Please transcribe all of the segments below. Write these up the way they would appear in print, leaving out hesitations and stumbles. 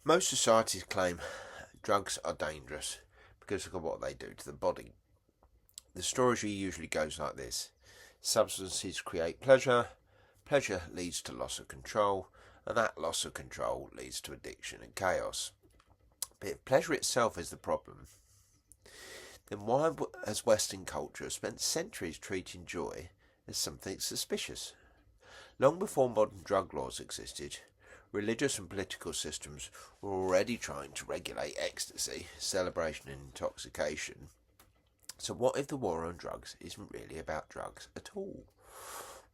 Most societies claim drugs are dangerous because of what they do to the body. The story usually goes like this: substances create pleasure, pleasure leads to loss of control, and that loss of control leads to addiction and chaos. But if pleasure itself is the problem, then why has Western culture spent centuries treating joy as something suspicious? Long before modern drug laws existed, religious and political systems were already trying to regulate ecstasy, celebration, and intoxication. So, what if the war on drugs isn't really about drugs at all?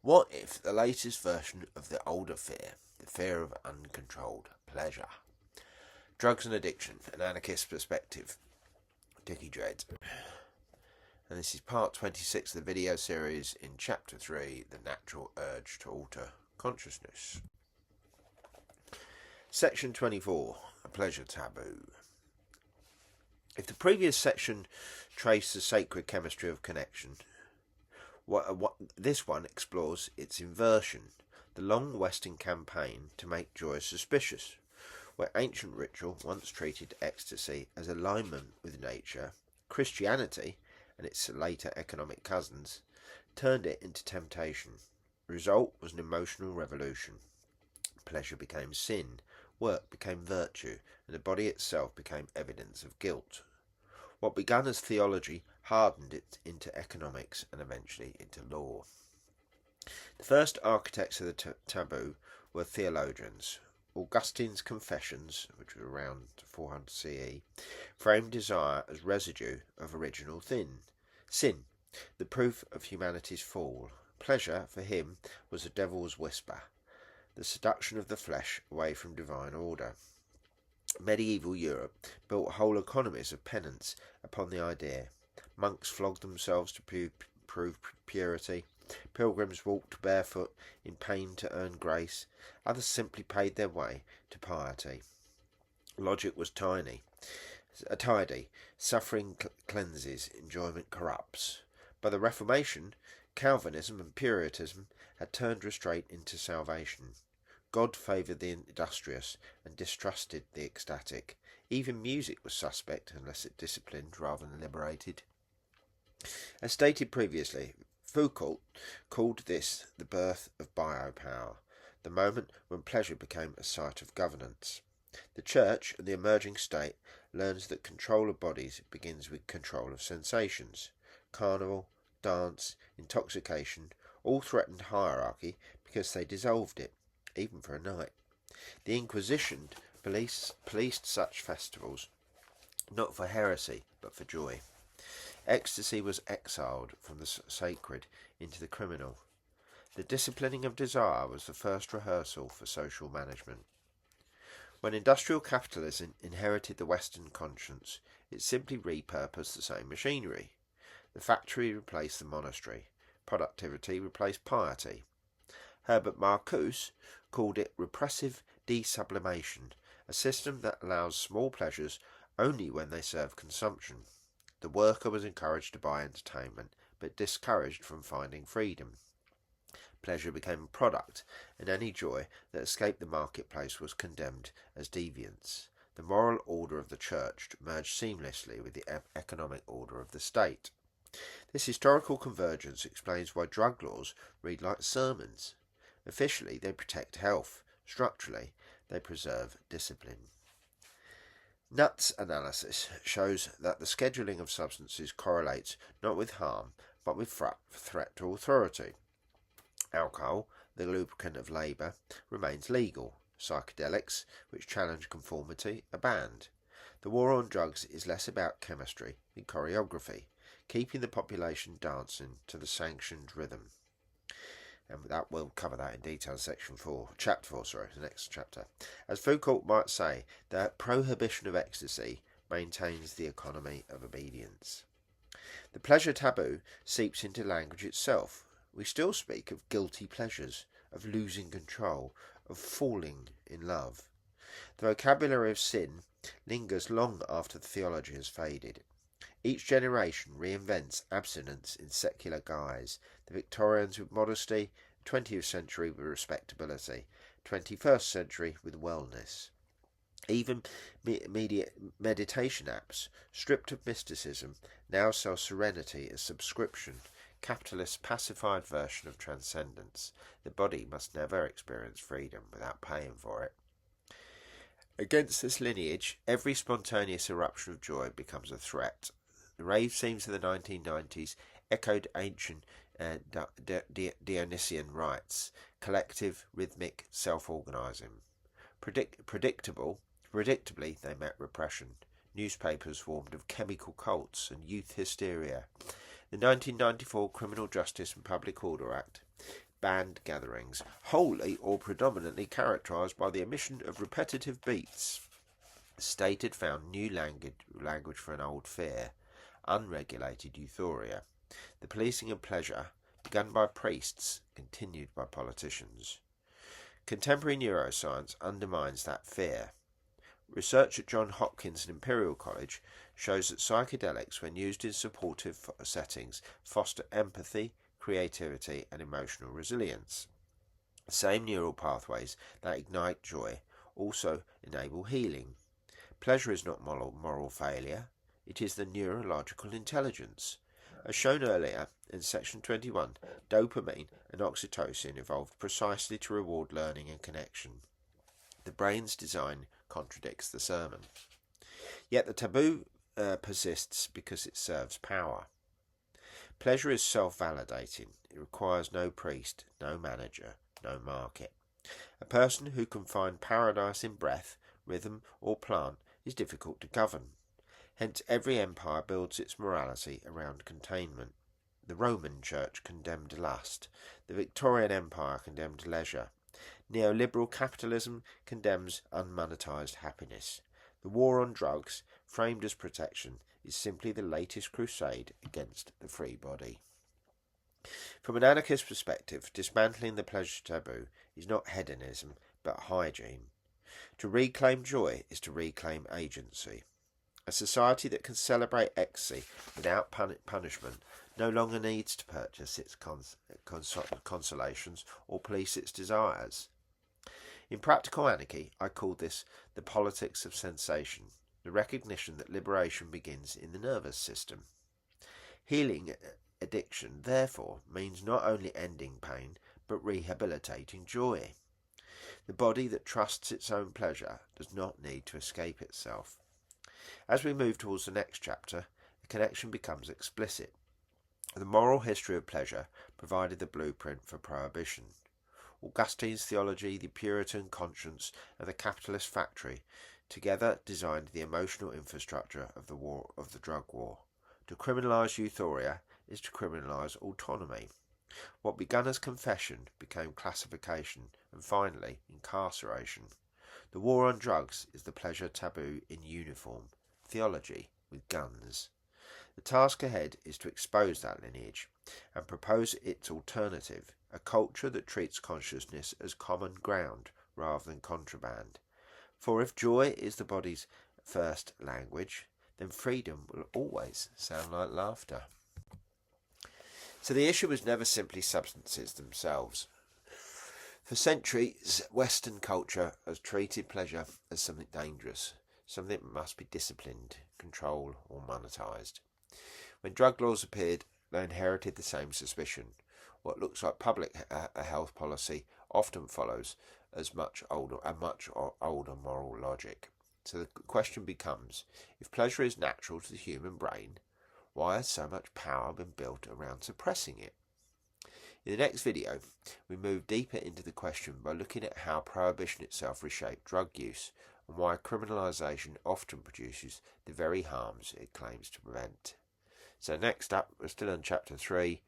What if the latest version of the older fear, the fear of uncontrolled pleasure? Drugs and Addiction, an Anarchist Perspective. Dickie Dredd. And this is part 26 of the video series in Chapter 3, The Natural Urge to Alter Consciousness. Section 24, A Pleasure Taboo. If the previous section traced the sacred chemistry of connection, this one explores its inversion, the long Western campaign to make joy suspicious, where ancient ritual once treated ecstasy as alignment with nature. Christianity, and its later economic cousins, turned it into temptation. The result was an emotional revolution. Pleasure became sin, work became virtue, and the body itself became evidence of guilt. What began as theology hardened it into economics and eventually into law. The first architects of the taboo were theologians. Augustine's Confessions, which was around 400 CE, framed desire as residue of original sin, the proof of humanity's fall. Pleasure, for him, was the devil's whisper, the seduction of the flesh away from divine order. Medieval Europe built whole economies of penance upon the idea. Monks flogged themselves to prove purity. Pilgrims walked barefoot in pain to earn grace. Others simply paid their way to piety. Logic was tidy. Suffering cleanses, enjoyment corrupts. By the Reformation, Calvinism and Puritanism had turned restraint into salvation. God favoured the industrious and distrusted the ecstatic. Even music was suspect unless it disciplined rather than liberated. As stated previously, Foucault called this the birth of biopower, the moment when pleasure became a site of governance. The Church and the emerging state learns that control of bodies begins with control of sensations. Carnival, dance, intoxication all threatened hierarchy because they dissolved it, even for a night. The Inquisition policed such festivals, not for heresy, but for joy. Ecstasy was exiled from the sacred into the criminal. The disciplining of desire was the first rehearsal for social management. When industrial capitalism inherited the Western conscience, it simply repurposed the same machinery. The factory replaced the monastery. Productivity replaced piety. Herbert Marcuse called it repressive desublimation, a system that allows small pleasures only when they serve consumption. The worker was encouraged to buy entertainment, but discouraged from finding freedom. Pleasure became a product, and any joy that escaped the marketplace was condemned as deviance. The moral order of the Church merged seamlessly with the economic order of the state. This historical convergence explains why drug laws read like sermons. Officially, they protect health. Structurally, they preserve discipline. Nutt's analysis shows that the scheduling of substances correlates not with harm, but with threat to authority. Alcohol, the lubricant of labour, remains legal. Psychedelics, which challenge conformity, are banned. The war on drugs is less about chemistry than choreography, keeping the population dancing to the sanctioned rhythm. And that we'll cover that in detail in chapter 4, the next chapter. As Foucault might say, the prohibition of ecstasy maintains the economy of obedience. The pleasure taboo seeps into language itself. We still speak of guilty pleasures, of losing control, of falling in love. The vocabulary of sin lingers long after the theology has faded. Each generation reinvents abstinence in secular guise, the Victorians with modesty, 20th century with respectability, 21st century with wellness. Even meditation apps, stripped of mysticism, now sell serenity as subscription, capitalist's pacified version of transcendence. The body must never experience freedom without paying for it. Against this lineage, every spontaneous eruption of joy becomes a threat. The rave scenes of the 1990s echoed ancient Dionysian rites, collective, rhythmic, self-organising. Predictably, they met repression. Newspapers formed of chemical cults and youth hysteria. The 1994 Criminal Justice and Public Order Act banned gatherings, wholly or predominantly characterised by the emission of repetitive beats. The state had found new language for an old fear, unregulated euphoria. The policing of pleasure, begun by priests, continued by politicians. Contemporary neuroscience undermines that fear. Research at Johns Hopkins and Imperial College shows that psychedelics, when used in supportive settings, foster empathy, creativity and emotional resilience. The same neural pathways that ignite joy also enable healing. Pleasure is not moral failure, it is the neurological intelligence. As shown earlier in section 21, dopamine and oxytocin evolved precisely to reward learning and connection. The brain's design contradicts the sermon. Yet the taboo persists because it serves power. Pleasure is self-validating. It requires no priest, no manager, no market. A person who can find paradise in breath, rhythm or plant is difficult to govern. Hence every empire builds its morality around containment. The Roman Church condemned lust. The Victorian Empire condemned leisure. Neoliberal capitalism condemns unmonetised happiness. The war on drugs, framed as protection, is simply the latest crusade against the free body. From an anarchist perspective, dismantling the pleasure taboo is not hedonism, but hygiene. To reclaim joy is to reclaim agency. A society that can celebrate ecstasy without punishment no longer needs to purchase its consolations or police its desires. In Practical Anarchy, I call this the politics of sensation, the recognition that liberation begins in the nervous system. Healing addiction, therefore, means not only ending pain, but rehabilitating joy. The body that trusts its own pleasure does not need to escape itself. As we move towards the next chapter, the connection becomes explicit. The moral history of pleasure provided the blueprint for prohibition. Augustine's theology, the Puritan conscience, and the capitalist factory together designed the emotional infrastructure of the drug war. To criminalise euphoria is to criminalise autonomy. What began as confession became classification and finally incarceration. The war on drugs is the pleasure taboo in uniform, theology with guns. The task ahead is to expose that lineage and propose its alternative, a culture that treats consciousness as common ground rather than contraband. For if joy is the body's first language, then freedom will always sound like laughter. So the issue was never simply substances themselves. For centuries, Western culture has treated pleasure as something dangerous, something that must be disciplined, controlled or monetised. When drug laws appeared, they inherited the same suspicion. What looks like public health policy often follows a much older moral logic. So the question becomes, if pleasure is natural to the human brain, why has so much power been built around suppressing it? In the next video, we move deeper into the question by looking at how prohibition itself reshaped drug use and why criminalisation often produces the very harms it claims to prevent. So next up, we're still on chapter 3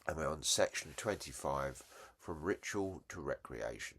and we're on section 25, from ritual to recreation.